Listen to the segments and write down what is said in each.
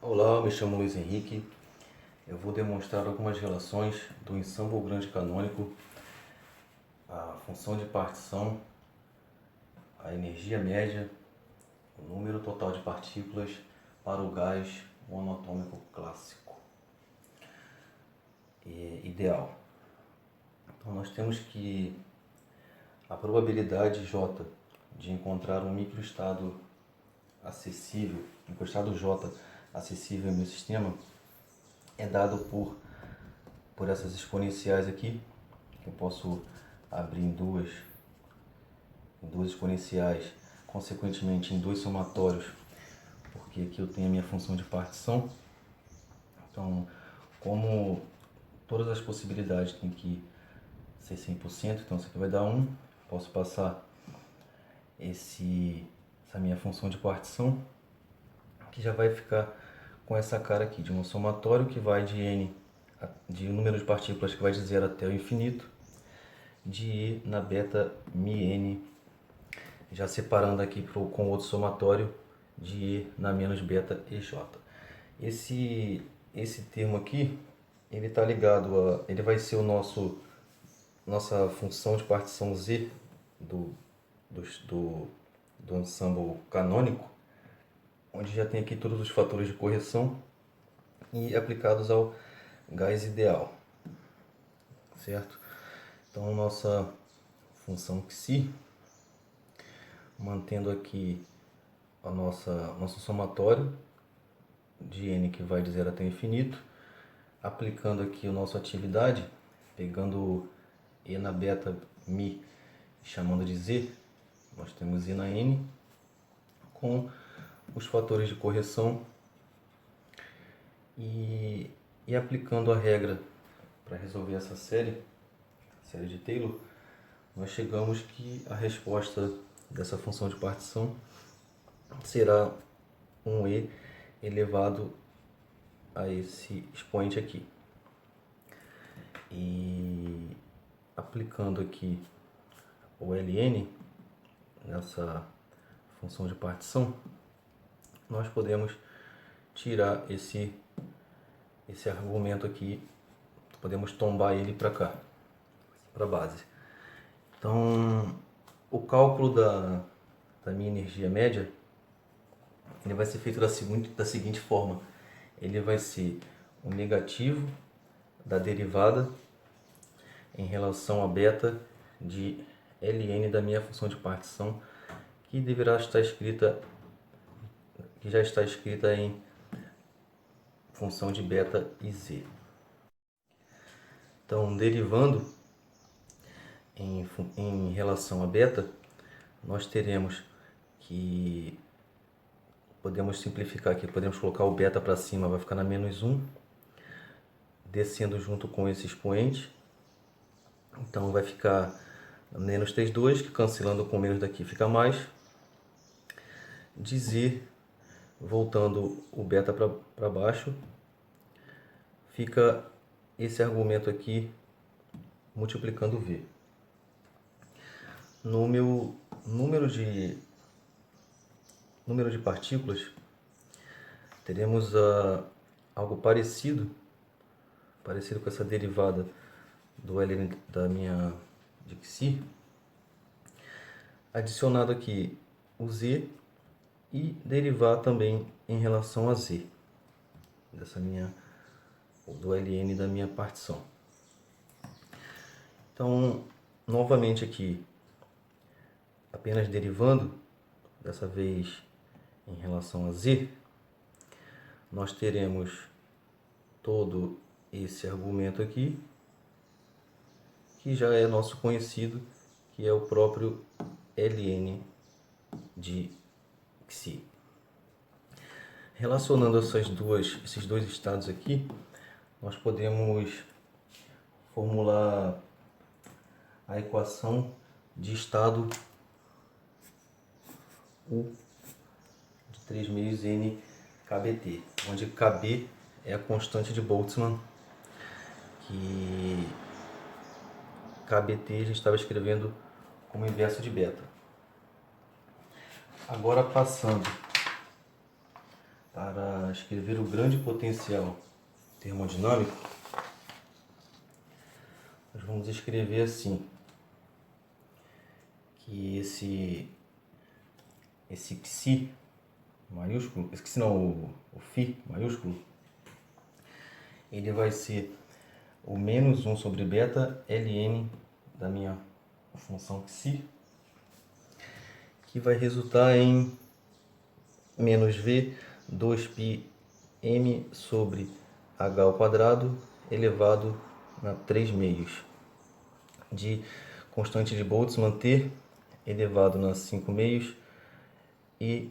Olá, me chamo Luiz Henrique. Eu vou demonstrar algumas relações do ensemble grande canônico, a função de partição, a energia média, o número total de partículas para o gás monatômico clássico e ideal. Então nós temos que a probabilidade J de encontrar um microestado acessível, microestado J acessível no meu sistema é dado por essas exponenciais aqui, que eu posso abrir em duas exponenciais, consequentemente em dois somatórios, porque aqui eu tenho a minha função de partição. Então, como todas as possibilidades têm que ser 100%, então isso aqui vai dar 1, posso passar essa minha função de partição, que já vai ficar com essa cara aqui, de um somatório que vai de n, de número de partículas que vai de 0 até o infinito, de e na beta μn, já separando aqui com outro somatório de e na menos beta ej. Esse termo aqui, ele está ligado ele vai ser nossa função de partição z do ensemble canônico, onde já tem aqui todos os fatores de correção e aplicados ao gás ideal, certo? Então nossa função psi, mantendo aqui nosso somatório de n que vai de 0 até o infinito, aplicando aqui a nossa atividade, pegando e na beta mi chamando de z, nós temos e na n com os fatores de correção e aplicando a regra para resolver essa série de Taylor, nós chegamos que a resposta dessa função de partição será um e elevado a esse expoente aqui. E aplicando aqui o ln nessa função de partição, nós podemos tirar esse argumento aqui, podemos tombar ele para cá, para a base. Então, o cálculo da minha energia média, ele vai ser feito da seguinte forma: ele vai ser o negativo da derivada em relação a beta de ln da minha função de partição, que deverá estar escrita, que já está escrita em função de beta e z. Então, derivando em relação a beta, nós teremos que podemos simplificar aqui, podemos colocar o beta para cima, vai ficar na menos 1, descendo junto com esse expoente. Então vai ficar menos 3,2, que cancelando com menos daqui fica mais. De z, voltando o beta para baixo, fica esse argumento aqui multiplicando v. No meu número de partículas, teremos algo parecido com essa derivada do ln da minha de psi, adicionado aqui o z e derivar também em relação a z do ln da minha partição. Então, novamente aqui, apenas derivando, dessa vez em relação a z, nós teremos todo esse argumento aqui, que já é nosso conhecido, que é o próprio ln de psi. Relacionando esses dois estados aqui, nós podemos formular a equação de estado U de 3 meios n kBt, onde Kb é a constante de Boltzmann, que kBt a gente estava escrevendo como inverso de beta. Agora passando para para escrever o grande potencial termodinâmico, nós vamos escrever assim, que esse psi maiúsculo, esqueci não, o φ maiúsculo, ele vai ser o menos 1 sobre beta ln da minha função psi, que vai resultar em menos v 2π m sobre h ao quadrado elevado a 3 meios de constante de Boltzmann T elevado a 5 meios e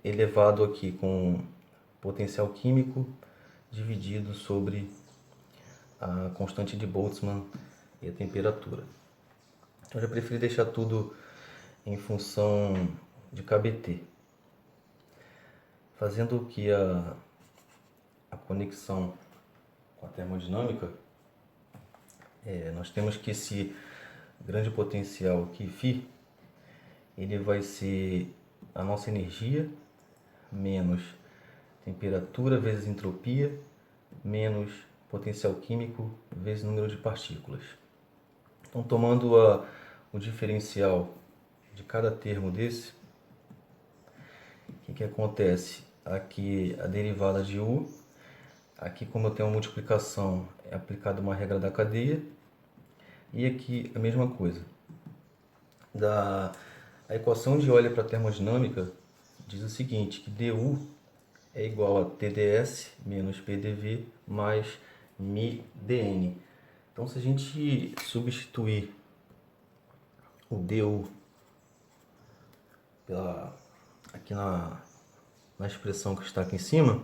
elevado aqui com potencial químico dividido sobre a constante de Boltzmann e a temperatura. Eu já preferi deixar tudo em função de KBT. Fazendo aqui a conexão com a termodinâmica, nós temos que esse grande potencial aqui, φ, ele vai ser a nossa energia menos temperatura vezes entropia menos potencial químico vezes número de partículas. Então, tomando o diferencial de cada termo desse, o que acontece? Aqui a derivada de U, aqui como eu tenho uma multiplicação, é aplicada uma regra da cadeia, e aqui a mesma coisa. A equação de Euler para a termodinâmica diz o seguinte, que dU é igual a TdS menos PdV mais μdN. Então, se a gente substituir o dU aqui na expressão que está aqui em cima,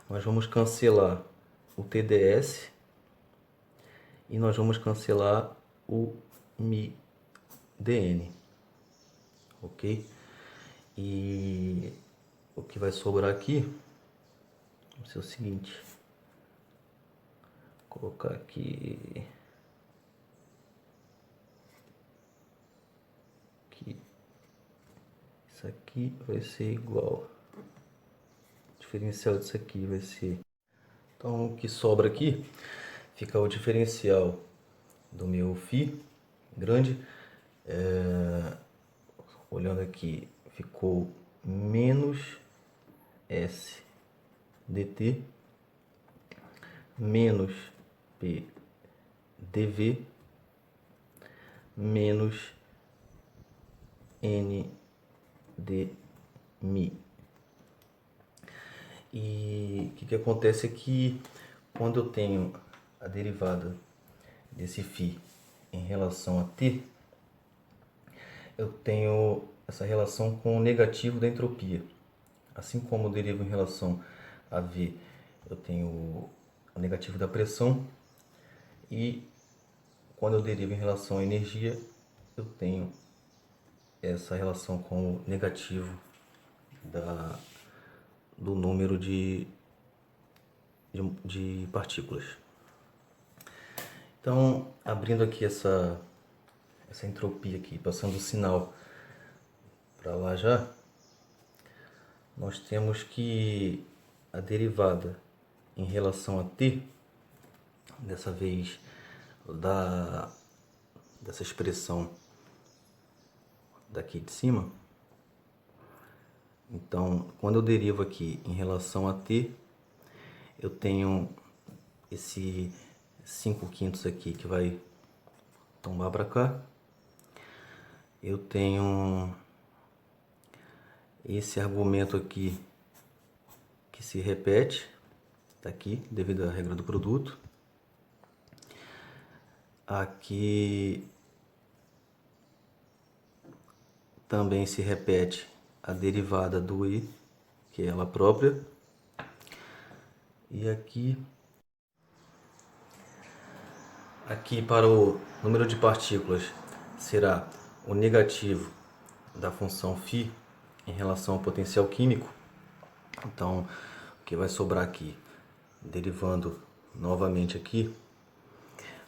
nós vamos cancelar o TdS e nós vamos cancelar o μdN, ok? E o que vai sobrar aqui vai ser o seguinte, vou colocar aqui, isso aqui vai ser igual, o diferencial disso aqui vai ser, então o que sobra aqui fica o diferencial do meu φ grande, olhando aqui, ficou menos S dt menos P dV menos N dμ. E o que acontece é que quando eu tenho a derivada desse φ em relação a t, eu tenho essa relação com o negativo da entropia. Assim como eu derivo em relação a V, eu tenho o negativo da pressão, e quando eu derivo em relação à energia, eu tenho essa relação com o negativo do número de partículas. Então, abrindo aqui essa entropia aqui, passando o sinal para lá já, nós temos que a derivada em relação a t, dessa vez dessa expressão daqui de cima, então quando eu derivo aqui em relação a t, eu tenho esse 5/5 aqui que vai tombar para cá, eu tenho esse argumento aqui que se repete aqui devido à regra do produto. Aqui também se repete a derivada do i, que é ela própria. E aqui para o número de partículas será o negativo da função φ em relação ao potencial químico. Então, o que vai sobrar aqui, derivando novamente aqui,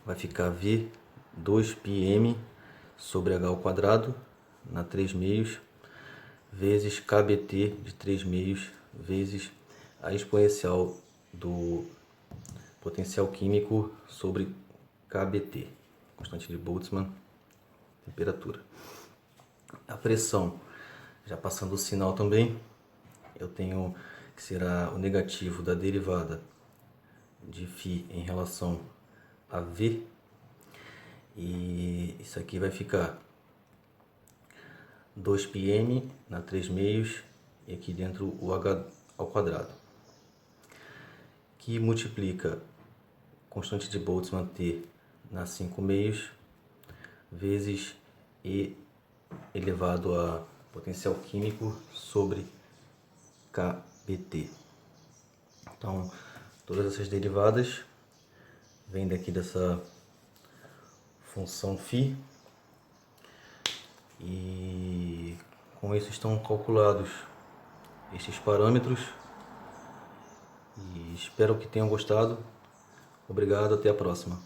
vai ficar V 2πm sobre h ao quadrado na 3 meios vezes KBT de 3 meios vezes a exponencial do potencial químico sobre KBT, constante de Boltzmann, temperatura. A pressão, já passando o sinal também, eu tenho que será o negativo da derivada de φ em relação a V, e isso aqui vai ficar 2πm na 3 meios e aqui dentro o H ao quadrado, que multiplica constante de Boltzmann T na 5 meios vezes E elevado a potencial químico sobre KBT. Então, todas essas derivadas vêm daqui dessa função φ, e com isso estão calculados estes parâmetros, e espero que tenham gostado. Obrigado, até a próxima.